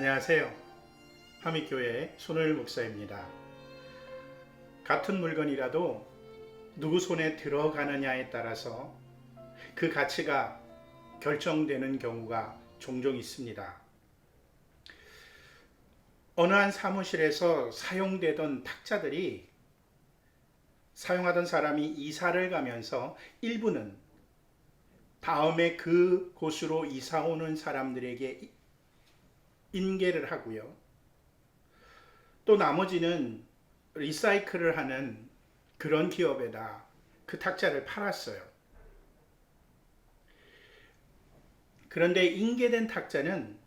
안녕하세요. 함익교회 손을 목사입니다. 같은 물건이라도 누구 손에 들어가느냐에 따라서 그 가치가 결정되는 경우가 종종 있습니다. 어느 한 사무실에서 사용되던 탁자들이 사용하던 사람이 이사를 가면서 일부는 다음에 그 곳으로 이사 오는 사람들에게 인계를 하고요. 또 나머지는 리사이클을 하는 그런 기업에다 그 탁자를 팔았어요. 그런데 인계된 탁자는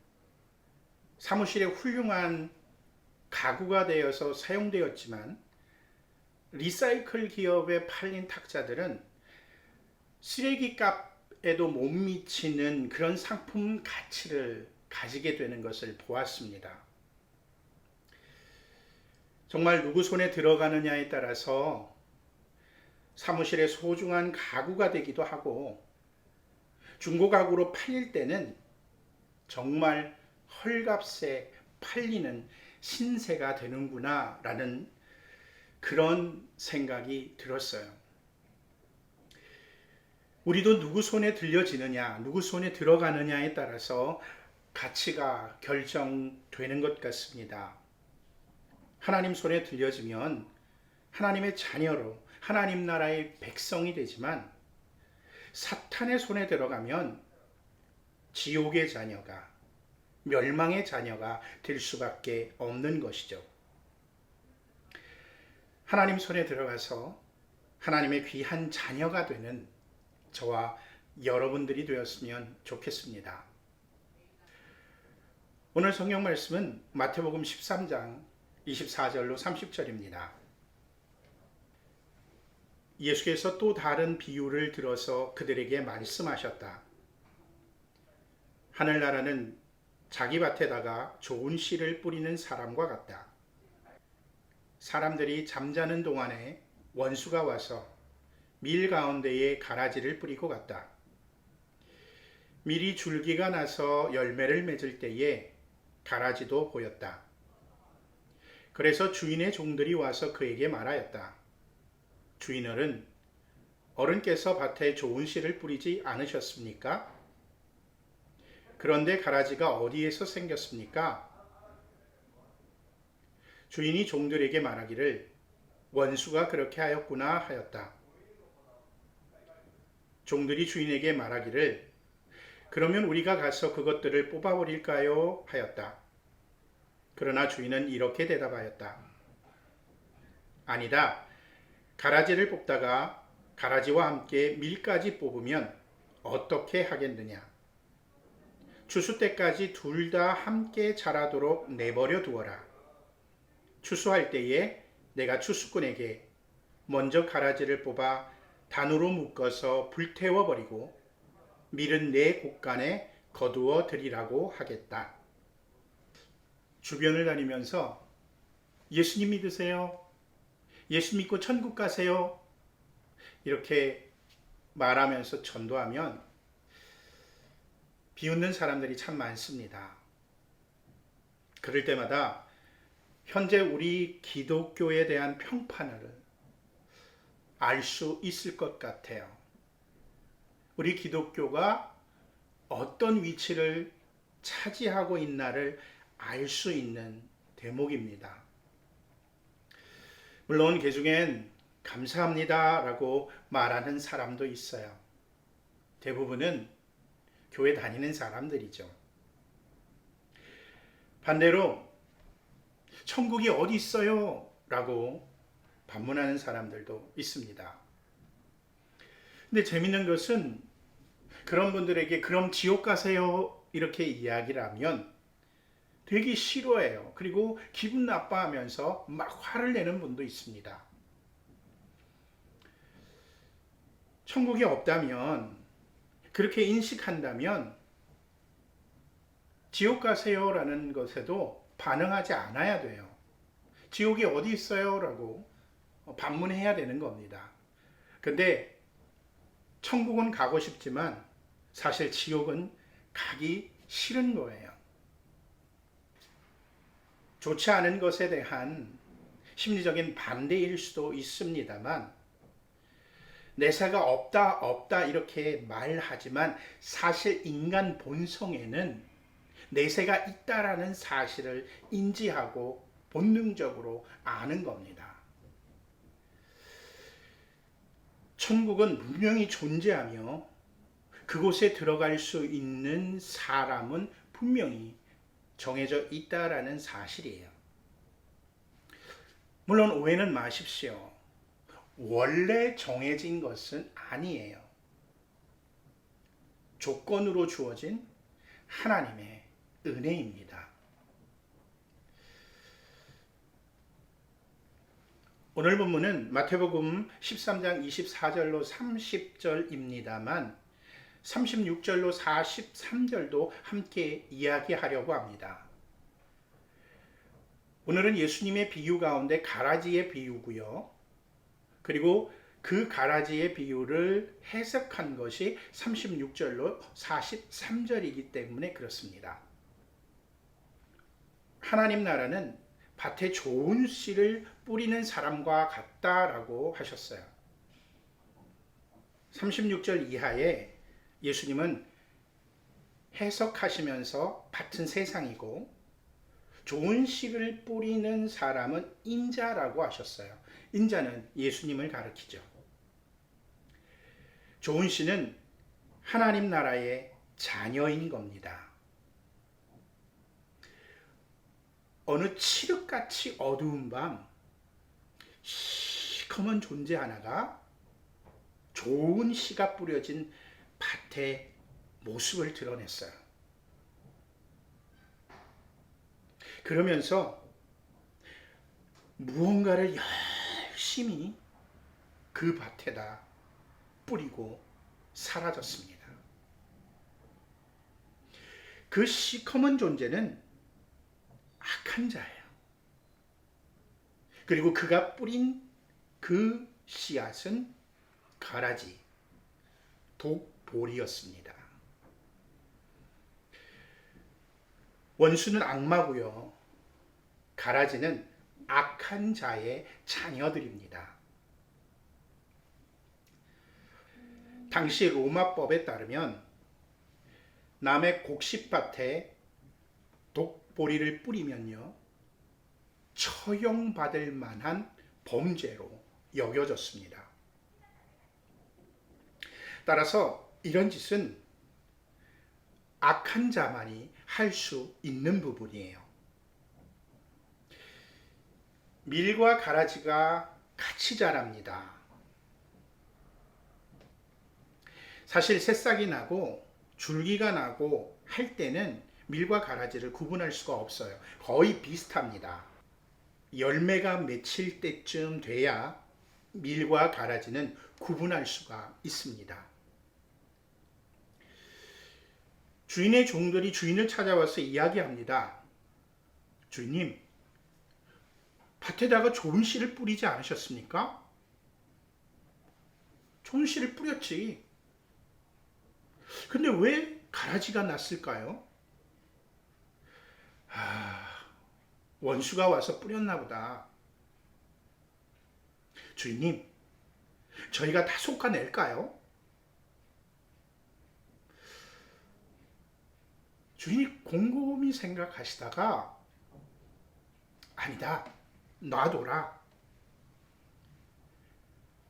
사무실에 훌륭한 가구가 되어서 사용되었지만 리사이클 기업에 팔린 탁자들은 쓰레기 값에도 못 미치는 그런 상품 가치를 가지게 되는 것을 보았습니다. 정말 누구 손에 들어가느냐에 따라서 사무실의 소중한 가구가 되기도 하고 중고 가구로 팔릴 때는 정말 헐값에 팔리는 신세가 되는구나 라는 그런 생각이 들었어요. 우리도 누구 손에 들려지느냐, 누구 손에 들어가느냐에 따라서 가치가 결정되는 것 같습니다. 하나님 손에 들려지면 하나님의 자녀로 하나님 나라의 백성이 되지만 사탄의 손에 들어가면 지옥의 자녀가, 멸망의 자녀가 될 수밖에 없는 것이죠. 하나님 손에 들어가서 하나님의 귀한 자녀가 되는 저와 여러분들이 되었으면 좋겠습니다. 오늘 성경 말씀은 마태복음 13장 24절로 30절입니다. 예수께서 또 다른 비유를 들어서 그들에게 말씀하셨다. 하늘나라는 자기 밭에다가 좋은 씨를 뿌리는 사람과 같다. 사람들이 잠자는 동안에 원수가 와서 밀 가운데에 가라지를 뿌리고 갔다. 밀이 줄기가 나서 열매를 맺을 때에 가라지도 보였다. 그래서 주인의 종들이 와서 그에게 말하였다. 주인어른, 어른께서 밭에 좋은 씨를 뿌리지 않으셨습니까? 그런데 가라지가 어디에서 생겼습니까? 주인이 종들에게 말하기를 원수가 그렇게 하였구나 하였다. 종들이 주인에게 말하기를 그러면 우리가 가서 그것들을 뽑아버릴까요? 하였다. 그러나 주인은 이렇게 대답하였다. 아니다. 가라지를 뽑다가 가라지와 함께 밀까지 뽑으면 어떻게 하겠느냐? 추수 때까지 둘 다 함께 자라도록 내버려 두어라. 추수할 때에 내가 추수꾼에게 먼저 가라지를 뽑아 단으로 묶어서 불태워 버리고 밀은 내 곳간에 거두어 드리라고 하겠다. 주변을 다니면서 예수님 믿으세요? 예수 믿고 천국 가세요? 이렇게 말하면서 전도하면 비웃는 사람들이 참 많습니다. 그럴 때마다 현재 우리 기독교에 대한 평판을 알 수 있을 것 같아요. 우리 기독교가 어떤 위치를 차지하고 있나를 알 수 있는 대목입니다. 물론 그 중엔 감사합니다 라고 말하는 사람도 있어요. 대부분은 교회 다니는 사람들이죠. 반대로 천국이 어디 있어요? 라고 반문하는 사람들도 있습니다. 근데 재밌는 것은 그런 분들에게 그럼 지옥 가세요 이렇게 이야기를 하면 되게 싫어해요. 그리고 기분 나빠하면서 막 화를 내는 분도 있습니다. 천국이 없다면, 그렇게 인식한다면 지옥 가세요 라는 것에도 반응하지 않아야 돼요. 지옥이 어디 있어요? 라고 반문해야 되는 겁니다. 근데 천국은 가고 싶지만 사실 지옥은 가기 싫은 거예요. 좋지 않은 것에 대한 심리적인 반대일 수도 있습니다만, 내세가 없다 이렇게 말하지만 사실 인간 본성에는 내세가 있다라는 사실을 인지하고 본능적으로 아는 겁니다. 천국은 분명히 존재하며 그곳에 들어갈 수 있는 사람은 분명히 정해져 있다라는 사실이에요. 물론 오해는 마십시오. 원래 정해진 것은 아니에요. 조건으로 주어진 하나님의 은혜입니다. 오늘 본문은 마태복음 13장 24절로 30절입니다만 36절로 43절도 함께 이야기하려고 합니다. 오늘은 예수님의 비유 가운데 가라지의 비유고요. 그리고 그 가라지의 비유를 해석한 것이 36절로 43절이기 때문에 그렇습니다. 하나님 나라는 밭에 좋은 씨를 뿌리는 사람과 같다라고 하셨어요. 36절 이하에 예수님은 해석하시면서 밭은 세상이고 좋은 씨를 뿌리는 사람은 인자라고 하셨어요. 인자는 예수님을 가리키죠. 좋은 씨는 하나님 나라의 자녀인 겁니다. 어느 칠흑같이 어두운 밤 시커먼 존재 하나가 좋은 씨가 뿌려진 밭의 모습을 드러냈어요. 그러면서 무언가를 열심히 그 밭에다 뿌리고 사라졌습니다. 그 시커먼 존재는 악한 자예요. 그리고 그가 뿌린 그 씨앗은 가라지, 독보리였습니다. 원수는 악마고요. 가라지는 악한 자의 자녀들입니다. 당시 로마법에 따르면 남의 곡식밭에 독보리를 뿌리면요, 처형받을 만한 범죄로 여겨졌습니다. 따라서 이런 짓은 악한 자만이 할 수 있는 부분이에요. 밀과 가라지가 같이 자랍니다. 사실 새싹이 나고 줄기가 나고 할 때는 밀과 가라지를 구분할 수가 없어요. 거의 비슷합니다. 열매가 맺힐 때쯤 돼야 밀과 가라지는 구분할 수가 있습니다. 주인의 종들이 주인을 찾아와서 이야기합니다. 주인님, 밭에다가 좋은 씨를 뿌리지 않으셨습니까? 좋은 씨를 뿌렸지. 근데 왜 가라지가 났을까요? 원수가 와서 뿌렸나 보다. 주인님, 저희가 다 솎아낼까요? 주인이 곰곰이 생각하시다가 아니다, 놔둬라.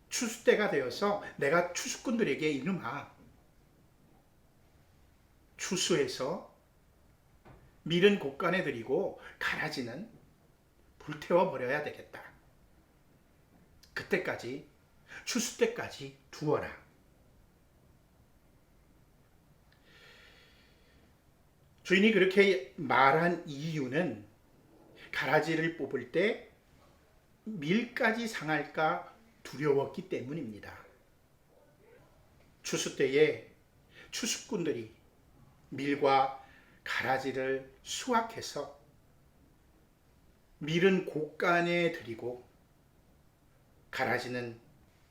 추수 때가 되어서 내가 추수꾼들에게 이름하. 추수해서 밀은 곡간에 들이고 가라지는 불태워 버려야 되겠다. 그때까지, 추수 때까지 두어라. 주인이 그렇게 말한 이유는 가라지를 뽑을 때 밀까지 상할까 두려웠기 때문입니다. 추수 때에 추수꾼들이 밀과 가라지를 수확해서 밀은 곡간에 들이고 가라지는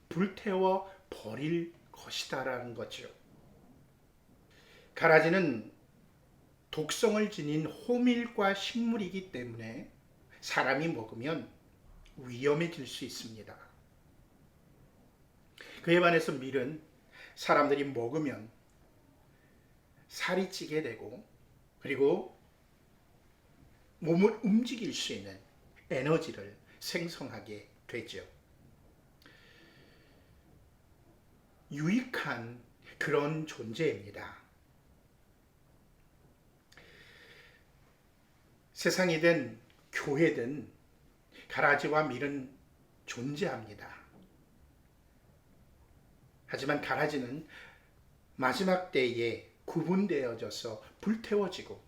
불태워 버릴 것이다라는 거죠. 가라지는 독성을 지닌 호밀과 식물이기 때문에 사람이 먹으면 위험해질 수 있습니다. 그에 반해서 밀은 사람들이 먹으면 살이 찌게 되고 그리고 몸을 움직일 수 있는 에너지를 생성하게 되죠. 유익한 그런 존재입니다. 세상이든 교회든 가라지와 밀은 존재합니다. 하지만 가라지는 마지막 때에 구분되어져서 불태워지고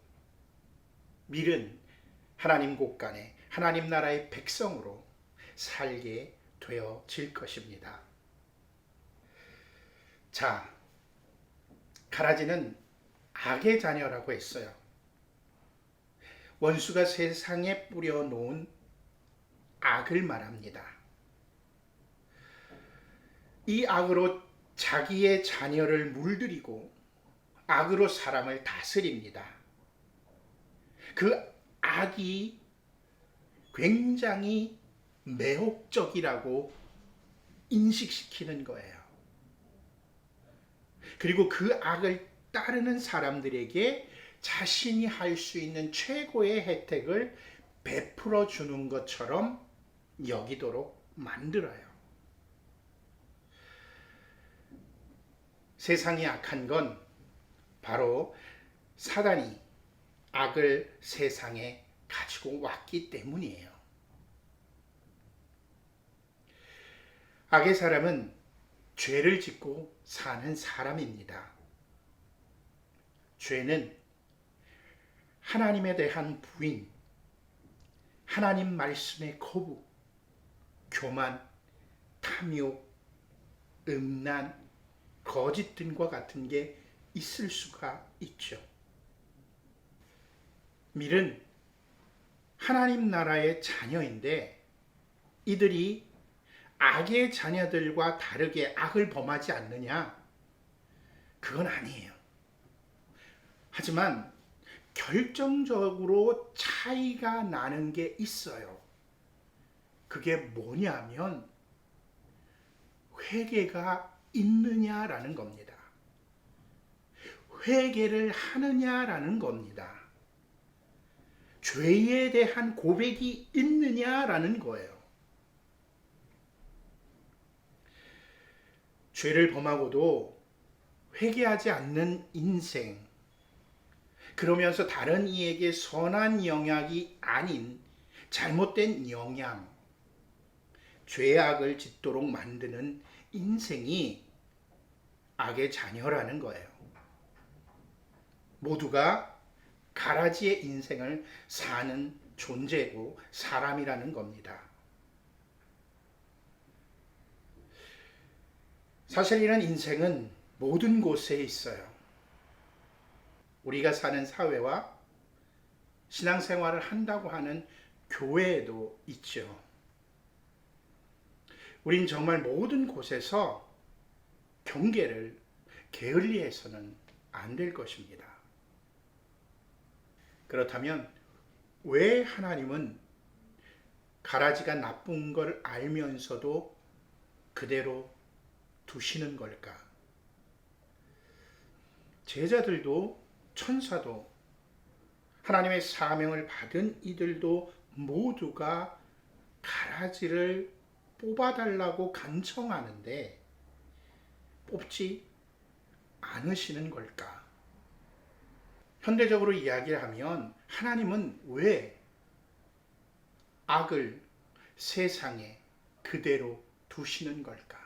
밀은 하나님 곳간에 하나님 나라의 백성으로 살게 되어질 것입니다. 자, 가라지는 악의 자녀라고 했어요. 원수가 세상에 뿌려놓은 악을 말합니다. 이 악으로 자기의 자녀를 물들이고 악으로 사람을 다스립니다. 그 악이 굉장히 매혹적이라고 인식시키는 거예요. 그리고 그 악을 따르는 사람들에게 자신이 할 수 있는 최고의 혜택을 베풀어 주는 것처럼 여기도록 만들어요. 세상이 악한 건 바로 사단이 악을 세상에 가지고 왔기 때문이에요. 악의 사람은 죄를 짓고 사는 사람입니다. 죄는 하나님에 대한 부인, 하나님 말씀의 거부, 교만, 탐욕, 음란, 거짓 등과 같은 게 있을 수가 있죠. 밀은 하나님 나라의 자녀인데 이들이 악의 자녀들과 다르게 악을 범하지 않느냐? 그건 아니에요. 하지만 결정적으로 차이가 나는 게 있어요. 그게 뭐냐면 회개가 있느냐라는 겁니다. 회개를 하느냐라는 겁니다. 죄에 대한 고백이 있느냐라는 거예요. 죄를 범하고도 회개하지 않는 인생, 그러면서 다른 이에게 선한 영향이 아닌 잘못된 영향, 죄악을 짓도록 만드는 인생이 악의 자녀라는 거예요. 모두가 가라지의 인생을 사는 존재고 사람이라는 겁니다. 사실 이런 인생은 모든 곳에 있어요. 우리가 사는 사회와 신앙생활을 한다고 하는 교회에도 있죠. 우린 정말 모든 곳에서 경계를 게을리해서는 안 될 것입니다. 그렇다면 왜 하나님은 가라지가 나쁜 걸 알면서도 그대로 두시는 걸까? 제자들도 천사도 하나님의 사명을 받은 이들도 모두가 가라지를 뽑아달라고 간청하는데 뽑지 않으시는 걸까? 현대적으로 이야기를 하면 하나님은 왜 악을 세상에 그대로 두시는 걸까?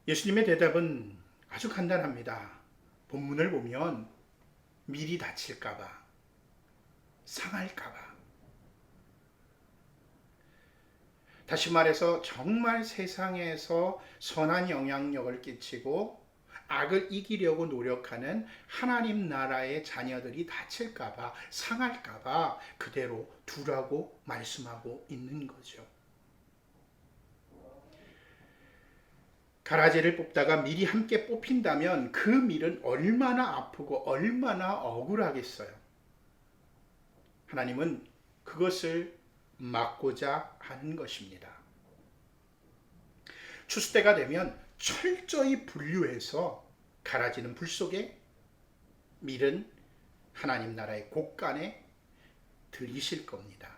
예수님의 대답은 아주 간단합니다. 본문을 보면 밀이 다칠까봐, 상할까봐. 다시 말해서 정말 세상에서 선한 영향력을 끼치고 악을 이기려고 노력하는 하나님 나라의 자녀들이 다칠까봐, 상할까봐 그대로 두라고 말씀하고 있는 거죠. 가라지를 뽑다가 밀이 함께 뽑힌다면 그 밀은 얼마나 아프고 얼마나 억울하겠어요. 하나님은 그것을 막고자 하는 것입니다. 추수 때가 되면 철저히 분류해서 갈아지는 불 속에 밀은 하나님 나라의 곳간에 들이실 겁니다.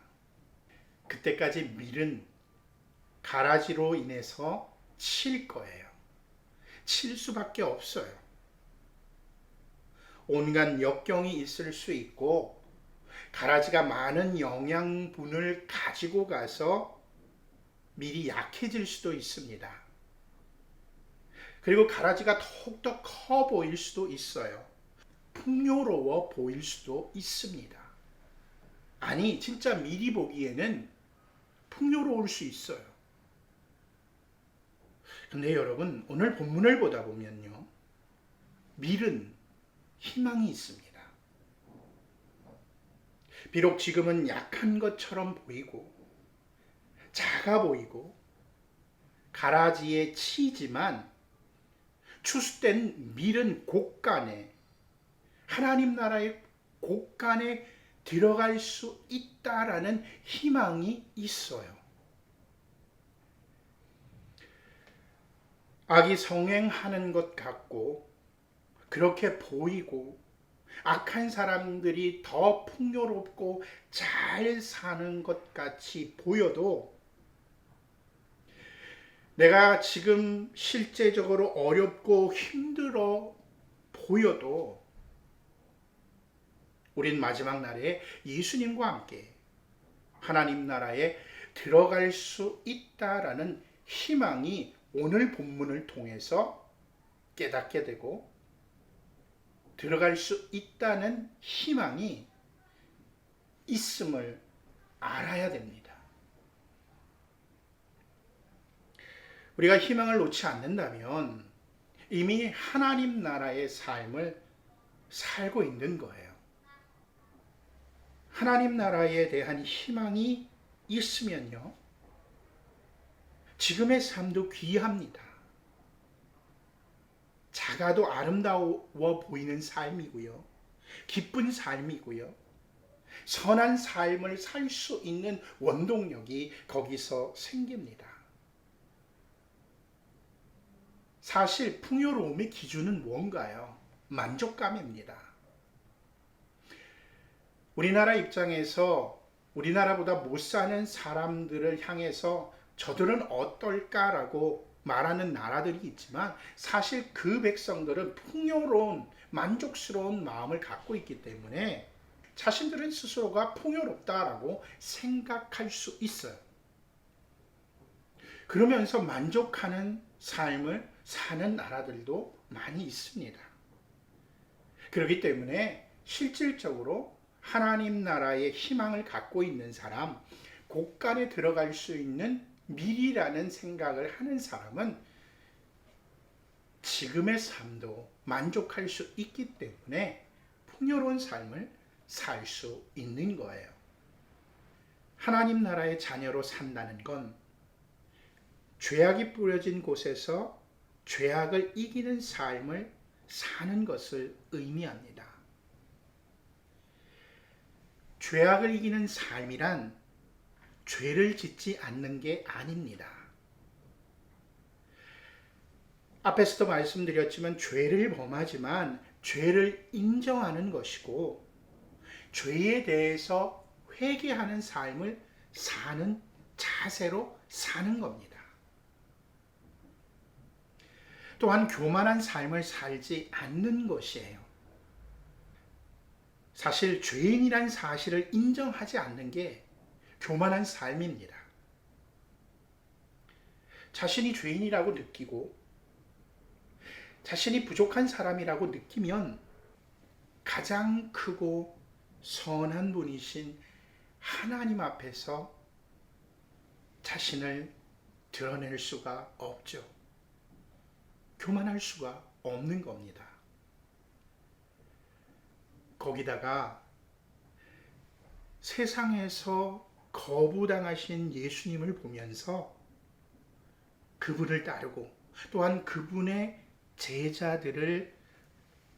그때까지 밀은 가라지로 인해서 칠 거예요. 칠 수밖에 없어요. 온갖 역경이 있을 수 있고 가라지가 많은 영양분을 가지고 가서 밀이 약해질 수도 있습니다. 그리고 가라지가 더욱더 커 보일 수도 있어요. 풍요로워 보일 수도 있습니다. 아니, 진짜 밀이 보기에는 풍요로울 수 있어요. 근데 여러분, 오늘 본문을 보다 보면요, 밀은 희망이 있습니다. 비록 지금은 약한 것처럼 보이고 작아 보이고 가라지에 치지만 추수된 밀은 곳간에, 하나님 나라의 곳간에 들어갈 수 있다라는 희망이 있어요. 악이 성행하는 것 같고 그렇게 보이고 악한 사람들이 더 풍요롭고 잘 사는 것 같이 보여도 내가 지금 실제적으로 어렵고 힘들어 보여도 우린 마지막 날에 예수님과 함께 하나님 나라에 들어갈 수 있다라는 희망이 오늘 본문을 통해서 깨닫게 되고 들어갈 수 있다는 희망이 있음을 알아야 됩니다. 우리가 희망을 놓지 않는다면 이미 하나님 나라의 삶을 살고 있는 거예요. 하나님 나라에 대한 희망이 있으면요, 지금의 삶도 귀합니다. 작아도 아름다워 보이는 삶이고요, 기쁜 삶이고요, 선한 삶을 살 수 있는 원동력이 거기서 생깁니다. 사실 풍요로움의 기준은 뭔가요? 만족감입니다. 우리나라 입장에서 우리나라보다 못 사는 사람들을 향해서 저들은 어떨까라고 말하는 나라들이 있지만 사실 그 백성들은 풍요로운 만족스러운 마음을 갖고 있기 때문에 자신들은 스스로가 풍요롭다라고 생각할 수 있어요. 그러면서 만족하는 삶을 사는 나라들도 많이 있습니다. 그렇기 때문에 실질적으로 하나님 나라의 희망을 갖고 있는 사람, 곳간에 들어갈 수 있는 밀이라는 생각을 하는 사람은 지금의 삶도 만족할 수 있기 때문에 풍요로운 삶을 살 수 있는 거예요. 하나님 나라의 자녀로 산다는 건 죄악이 뿌려진 곳에서 죄악을 이기는 삶을 사는 것을 의미합니다. 죄악을 이기는 삶이란 죄를 짓지 않는 게 아닙니다. 앞에서도 말씀드렸지만 죄를 범하지만 죄를 인정하는 것이고 죄에 대해서 회개하는 삶을 사는 자세로 사는 겁니다. 또한 교만한 삶을 살지 않는 것이에요. 사실 죄인이란 사실을 인정하지 않는 게 교만한 삶입니다. 자신이 죄인이라고 느끼고 자신이 부족한 사람이라고 느끼면 가장 크고 선한 분이신 하나님 앞에서 자신을 드러낼 수가 없죠. 교만할 수가 없는 겁니다. 거기다가 세상에서 거부당하신 예수님을 보면서 그분을 따르고 또한 그분의 제자들을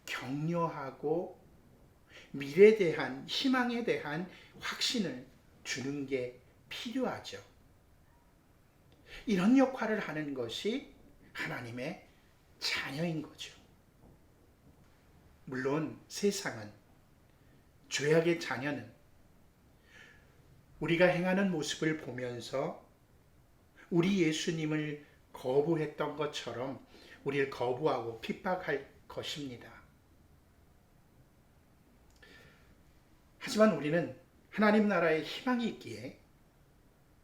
격려하고 미래에 대한 희망에 대한 확신을 주는 게 필요하죠. 이런 역할을 하는 것이 하나님의 자녀인 거죠. 물론 세상은, 죄악의 자녀는 우리가 행하는 모습을 보면서 우리 예수님을 거부했던 것처럼 우리를 거부하고 핍박할 것입니다. 하지만 우리는 하나님 나라에 희망이 있기에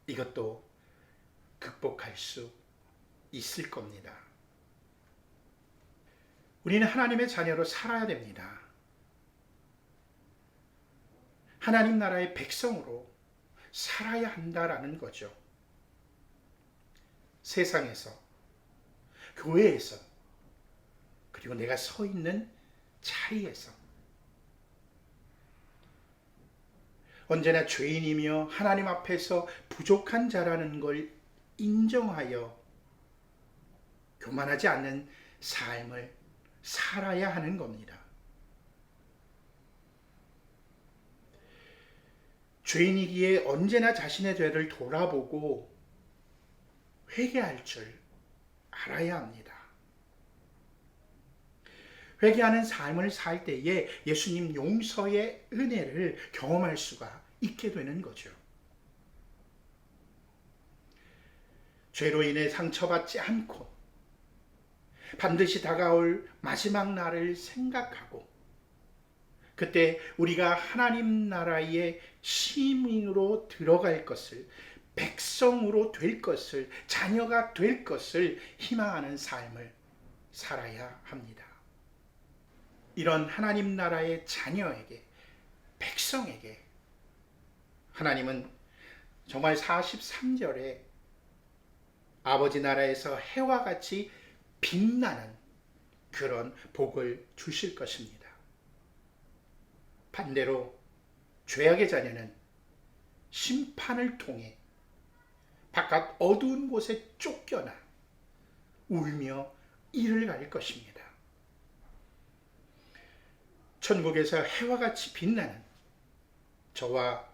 이것도 극복할 수 있을 겁니다. 우리는 하나님의 자녀로 살아야 됩니다. 하나님 나라의 백성으로 살아야 한다라는 거죠. 세상에서, 교회에서, 그리고 내가 서 있는 자리에서 언제나 죄인이며 하나님 앞에서 부족한 자라는 걸 인정하여 교만하지 않는 삶을 살아야 하는 겁니다. 죄인이기에 언제나 자신의 죄를 돌아보고 회개할 줄 알아야 합니다. 회개하는 삶을 살 때에 예수님 용서의 은혜를 경험할 수가 있게 되는 거죠. 죄로 인해 상처받지 않고 반드시 다가올 마지막 날을 생각하고 그때 우리가 하나님 나라의 시민으로 들어갈 것을, 백성으로 될 것을, 자녀가 될 것을 희망하는 삶을 살아야 합니다. 이런 하나님 나라의 자녀에게, 백성에게 하나님은 정말 43절에 아버지 나라에서 해와 같이 빛나는 그런 복을 주실 것입니다. 반대로 죄악의 자녀는 심판을 통해 바깥 어두운 곳에 쫓겨나 울며 이를 갈 것입니다. 천국에서 해와 같이 빛나는 저와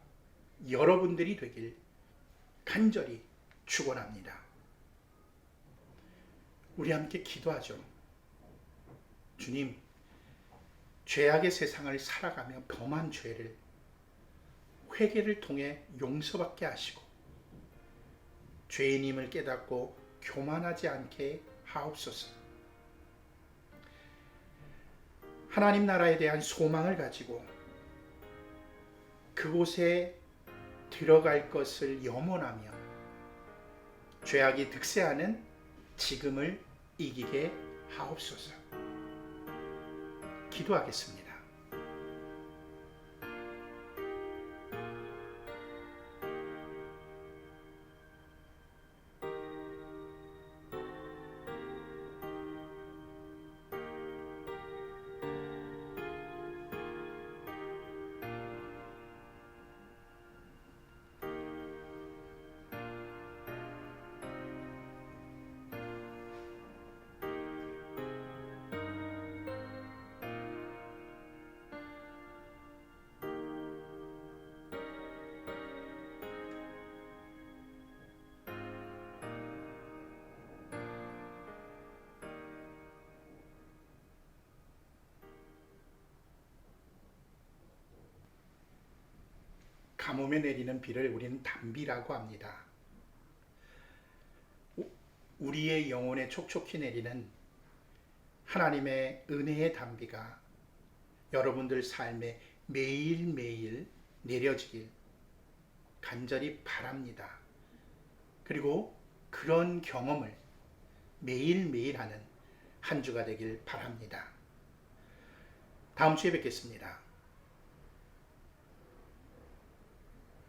여러분들이 되길 간절히 축원합니다. 우리 함께 기도하죠. 주님, 죄악의 세상을 살아가며 범한 죄를 회개를 통해 용서받게 하시고 죄인임을 깨닫고 교만하지 않게 하옵소서. 하나님 나라에 대한 소망을 가지고 그곳에 들어갈 것을 염원하며 죄악이 득세하는 지금을 이기게 하옵소서. 기도하겠습니다. 가뭄에 내리는 비를 우리는 단비라고 합니다. 우리의 영혼에 촉촉히 내리는 하나님의 은혜의 단비가 여러분들 삶에 매일매일 내려지길 간절히 바랍니다. 그리고 그런 경험을 매일매일 하는 한 주가 되길 바랍니다. 다음 주에 뵙겠습니다.